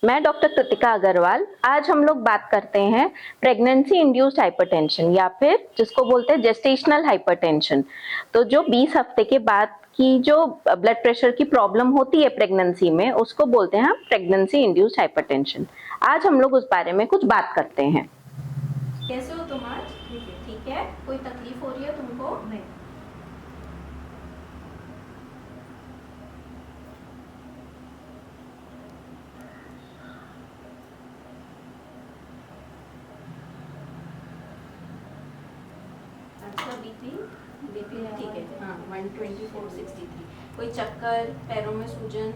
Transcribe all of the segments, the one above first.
मैं डॉक्टर कृतिका अग्रवाल। आज हम लोग बात करते हैं प्रेगनेंसी इंड्यूस्ड हाइपरटेंशन या फिर जिसको बोलते हैं जेस्टेशनल हाइपरटेंशन। तो जो 20 हफ्ते के बाद की जो ब्लड प्रेशर की प्रॉब्लम होती है प्रेगनेंसी में, उसको बोलते हैं हम प्रेगनेंसी इंड्यूस्ड हाइपरटेंशन। आज हम लोग उस बारे में कुछ बात करते हैं। कैसे हो तुम आज? ठीक है। कोई तकलीफ हो रही है तुमको? नहीं। अच्छा, बीपी ठीक है। हाँ, 124/63। कोई चक्कर, पैरों में सूजन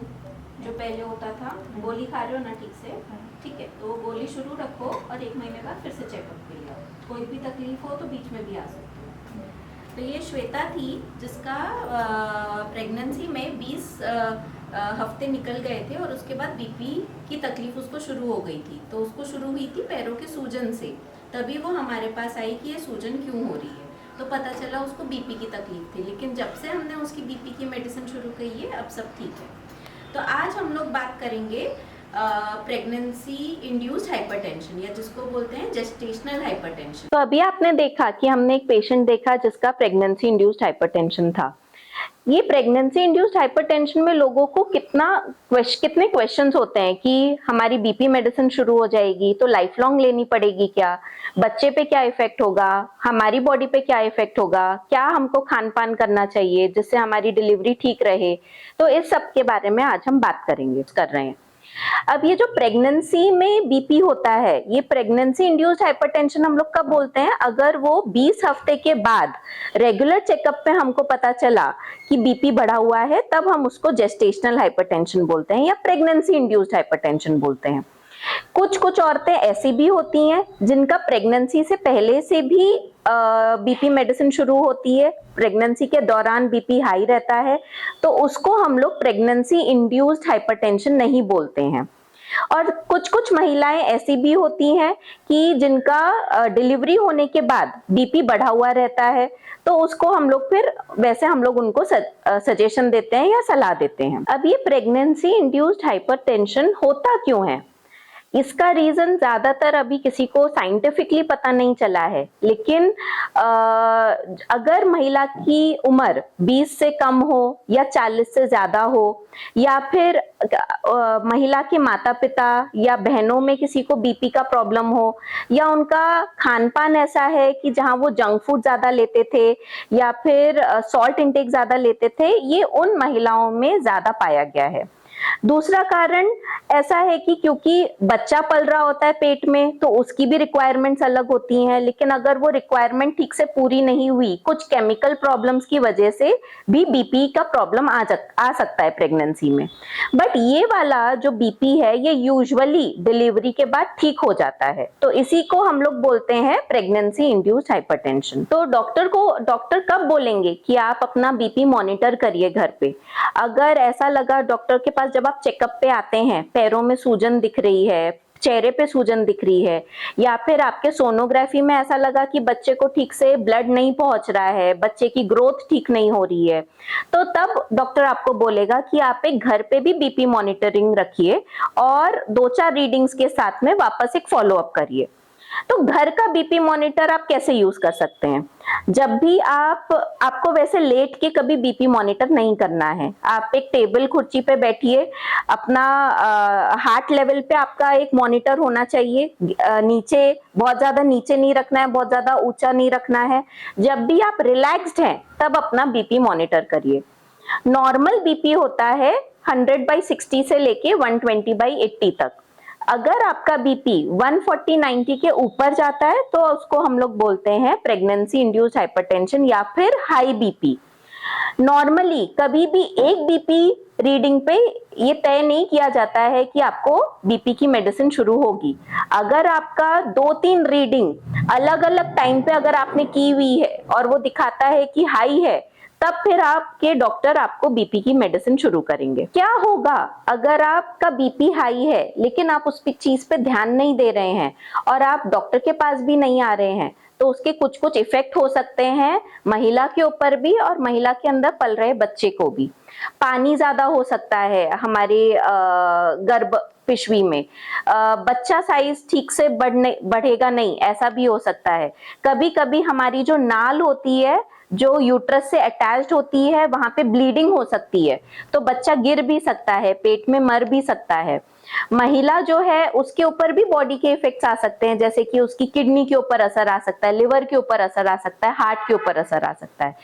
जो पहले होता था? गोली खा रहे हो ना ठीक से? ठीक है, तो वो गोली शुरू रखो और 1 महीने बाद फिर से चेकअप के लिए आओ। कोई भी तकलीफ हो तो बीच में भी आ सकती हो। तो ये श्वेता थी जिसका प्रेगनेंसी में 20 हफ्ते निकल गए थे और उसके बाद बीपी की तकलीफ उसको शुरू हो गई थी। तो उसको शुरू हुई थी पैरों के सूजन से, तभी वो हमारे पास आई कि ये सूजन क्यों हो रही है। तो पता चला उसको बीपी की तकलीफ थी, लेकिन जब से हमने उसकी बीपी की मेडिसिन शुरू की है अब सब ठीक है। तो आज हम लोग बात करेंगे प्रेगनेंसी इंड्यूस्ड हाइपरटेंशन या जिसको बोलते हैं जेस्टेशनल हाइपरटेंशन। तो अभी आपने देखा कि हमने एक पेशेंट देखा जिसका प्रेगनेंसी इंड्यूस्ड हाइपरटेंशन था। ये प्रेगनेंसी इंड्यूस्ड हाइपरटेंशन में लोगों को कितने क्वेश्चंस होते हैं कि हमारी बीपी मेडिसिन शुरू हो जाएगी तो लाइफ लॉन्ग लेनी पड़ेगी क्या, बच्चे पे क्या इफेक्ट होगा, हमारी बॉडी पे क्या इफेक्ट होगा, क्या हमको खान पान करना चाहिए जिससे हमारी डिलीवरी ठीक रहे। तो इस सब के बारे में आज हम बात कर रहे हैं। अब ये जो प्रेगनेंसी में बीपी होता है, ये प्रेगनेंसी इंड्यूस्ड हाइपरटेंशन हम लोग कब बोलते हैं? अगर वो 20 हफ्ते के बाद रेगुलर चेकअप पे हमको पता चला कि बीपी बढ़ा हुआ है, तब हम उसको जेस्टेशनल हाइपरटेंशन बोलते हैं या प्रेगनेंसी इंड्यूस्ड हाइपरटेंशन बोलते हैं। कुछ औरतें ऐसी भी होती हैं जिनका प्रेगनेंसी से पहले से भी बीपी मेडिसिन शुरू होती है, प्रेगनेंसी के दौरान बीपी हाई रहता है, तो उसको हम लोग प्रेगनेंसी इंड्यूस्ड हाइपरटेंशन नहीं बोलते हैं। और कुछ महिलाएं ऐसी भी होती हैं कि जिनका डिलीवरी होने के बाद बीपी बढ़ा हुआ रहता है, तो उसको हम लोग फिर वैसे हम लोग उनको सजेशन देते हैं या सलाह देते हैं। अब ये प्रेगनेंसी इंड्यूस्ड हाइपरटेंशन होता क्यों है? इसका रीजन ज्यादातर अभी किसी को साइंटिफिकली पता नहीं चला है, लेकिन अगर महिला की उम्र 20 से कम हो या 40 से ज्यादा हो, या फिर महिला के माता पिता या बहनों में किसी को बीपी का प्रॉब्लम हो, या उनका खान पान ऐसा है कि जहां वो जंक फूड ज्यादा लेते थे या फिर सॉल्ट इंटेक ज्यादा लेते थे, ये उन महिलाओं में ज्यादा पाया गया है। दूसरा कारण ऐसा है कि क्योंकि बच्चा पल रहा होता है पेट में, तो उसकी भी रिक्वायरमेंट्स अलग होती हैं, लेकिन अगर वो रिक्वायरमेंट ठीक से पूरी नहीं हुई, कुछ केमिकल प्रॉब्लम्स की वजह से भी बीपी का प्रॉब्लम आ सकता है प्रेगनेंसी में। बट ये वाला जो बीपी है, ये यूजुअली डिलीवरी के बाद ठीक हो जाता है, तो इसी को हम लोग बोलते हैं प्रेगनेंसी इंड्यूस्ड हाइपरटेंशन। तो डॉक्टर कब बोलेंगे कि आप अपना बीपी मॉनिटर करिए घर पे? अगर ऐसा लगा डॉक्टर के पास, जब आप चेकअप पे आते हैं, पैरों में सूजन दिख रही है, चेहरे पे सूजन दिख रही है, या फिर आपके सोनोग्राफी में ऐसा लगा कि बच्चे को ठीक से ब्लड नहीं पहुंच रहा है, बच्चे की ग्रोथ ठीक नहीं हो रही है, तो तब डॉक्टर आपको बोलेगा कि आप एक घर पे भी बीपी मॉनिटरिंग रखिए और 2-4 रीडिंग्स के साथ में वापस एक फॉलो अप करिए। तो घर का बीपी मॉनिटर आप कैसे यूज कर सकते हैं? जब भी आपको वैसे लेट के कभी बीपी मॉनिटर नहीं करना है। आप एक टेबल कुर्सी पे बैठिए, अपना हार्ट लेवल पे आपका एक मॉनिटर होना चाहिए। नीचे, बहुत ज्यादा नीचे नहीं रखना है, बहुत ज्यादा ऊंचा नहीं रखना है। जब भी आप रिलैक्स्ड हैं तब अपना बीपी मॉनिटर करिए। नॉर्मल बीपी होता है 100/60 से लेके 120/80 तक। अगर आपका बीपी 140/90 के ऊपर जाता है तो उसको हम लोग बोलते हैं प्रेगनेंसी इंड्यूस्ड हाइपरटेंशन या फिर हाई बीपी। नॉर्मली कभी भी एक बीपी रीडिंग पे ये तय नहीं किया जाता है कि आपको बीपी की मेडिसिन शुरू होगी। अगर आपका 2-3 रीडिंग अलग अलग टाइम पे अगर आपने की हुई है और वो दिखाता है कि हाई है, तब फिर आपके डॉक्टर आपको बीपी की मेडिसिन शुरू करेंगे। क्या होगा अगर आपका बीपी हाई है लेकिन आप उस चीज पे ध्यान नहीं दे रहे हैं और आप डॉक्टर के पास भी नहीं आ रहे हैं? तो उसके कुछ कुछ इफेक्ट हो सकते हैं महिला के ऊपर भी और महिला के अंदर पल रहे बच्चे को भी। पानी ज्यादा हो सकता है हमारे गर्भ पिशवी में, बच्चा साइज ठीक से बढ़ेगा नहीं, ऐसा भी हो सकता है। कभी कभी हमारी जो नाल होती है जो यूट्रस से अटैच्ड होती है वहां पे ब्लीडिंग हो सकती है, तो बच्चा गिर भी सकता है, पेट में मर भी सकता है। महिला जो है उसके ऊपर भी बॉडी के इफेक्ट्स आ सकते हैं, जैसे कि उसकी किडनी के ऊपर असर आ सकता है, लिवर के ऊपर असर आ सकता है, हार्ट के ऊपर असर आ सकता है।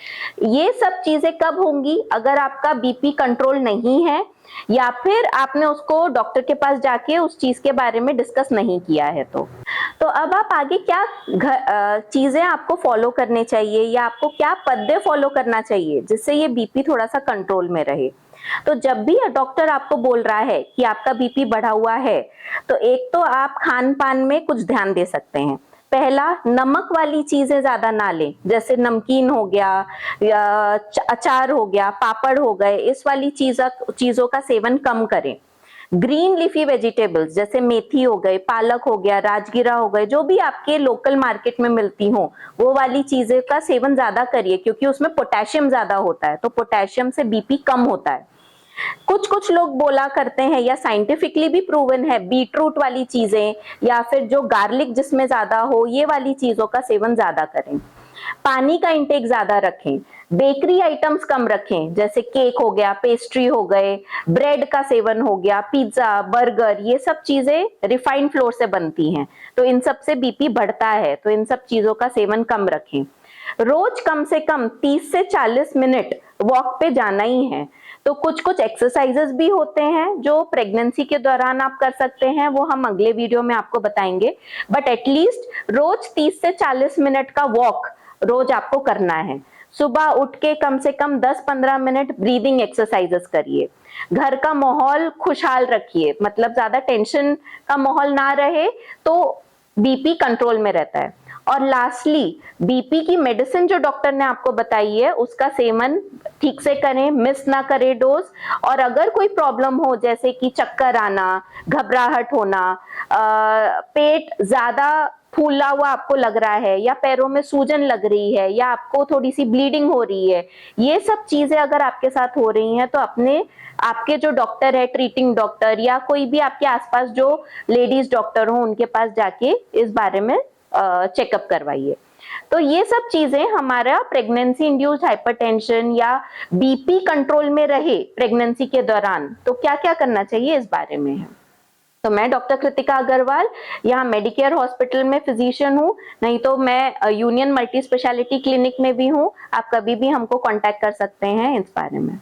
ये सब चीजें कब होंगी? अगर आपका बीपी कंट्रोल नहीं है या फिर आपने उसको डॉक्टर के पास जाके उस चीज के बारे में डिस्कस नहीं किया है। तो अब आप आगे क्या चीजें आपको फॉलो करने चाहिए या आपको क्या पद्य फॉलो करना चाहिए जिससे ये बीपी थोड़ा सा कंट्रोल में रहे। तो जब भी डॉक्टर आपको बोल रहा है कि आपका बीपी बढ़ा हुआ है, तो एक तो आप खान पान में कुछ ध्यान दे सकते हैं। पहला, नमक वाली चीजें ज्यादा ना लें, जैसे नमकीन हो गया या अचार हो गया, पापड़ हो गए, इस वाली चीजों का सेवन कम करें। ग्रीन लीफी वेजिटेबल्स जैसे मेथी हो गए, पालक हो गया, राजगिरा हो गए, जो भी आपके लोकल मार्केट में मिलती हो वो वाली चीजें का सेवन ज्यादा करिए, क्योंकि उसमें पोटेशियम ज्यादा होता है, तो पोटेशियम से बीपी कम होता है। कुछ कुछ लोग बोला करते हैं या साइंटिफिकली भी प्रूवन है, बीटरूट वाली चीजें या फिर जो गार्लिक जिसमें ज्यादा हो, ये वाली चीजों का सेवन ज्यादा करें। पानी का इंटेक ज्यादा रखें। बेकरी आइटम्स कम रखें, जैसे केक हो गया, पेस्ट्री हो गए, ब्रेड का सेवन हो गया, पिज्जा, बर्गर, ये सब चीजें रिफाइंड फ्लोर से बनती हैं, तो इन सब से बीपी बढ़ता है, तो इन सब चीजों का सेवन कम रखें। रोज कम से कम 30 से 40 मिनट वॉक पे जाना ही है। तो कुछ कुछ एक्सरसाइजेस भी होते हैं जो प्रेगनेंसी के दौरान आप कर सकते हैं, वो हम अगले वीडियो में आपको बताएंगे, बट एटलीस्ट रोज 30 से 40 मिनट का वॉक रोज आपको करना है। सुबह उठ के कम से कम 10-15 मिनट ब्रीदिंग एक्सरसाइजेस करिए। घर का माहौल खुशहाल रखिए, मतलब ज्यादा टेंशन का माहौल ना रहे तो बीपी कंट्रोल में रहता है। और लास्टली, बीपी की मेडिसिन जो डॉक्टर ने आपको बताई है उसका सेवन ठीक से करें, मिस ना करें डोज। और अगर कोई प्रॉब्लम हो जैसे कि चक्कर आना, घबराहट होना, पेट ज्यादा फूला हुआ आपको लग रहा है या पैरों में सूजन लग रही है या आपको थोड़ी सी ब्लीडिंग हो रही है, ये सब चीजें अगर आपके साथ हो रही हैं तो आपके जो डॉक्टर है, ट्रीटिंग डॉक्टर या कोई भी आपके आसपास जो लेडीज डॉक्टर हो उनके पास जाके इस बारे में चेकअप करवाइए। तो ये सब चीजें हमारा प्रेगनेंसी इंड्यूस्ड हाइपरटेंशन या बीपी कंट्रोल में रहे प्रेगनेंसी के दौरान तो क्या क्या करना चाहिए इस बारे में है। तो मैं डॉक्टर कृतिका अग्रवाल यहाँ मेडिकेयर हॉस्पिटल में फिजिशियन हूँ, नहीं तो मैं यूनियन मल्टी स्पेशलिटी क्लिनिक में भी हूँ। आप कभी भी हमको कांटेक्ट कर सकते हैं इस बारे में।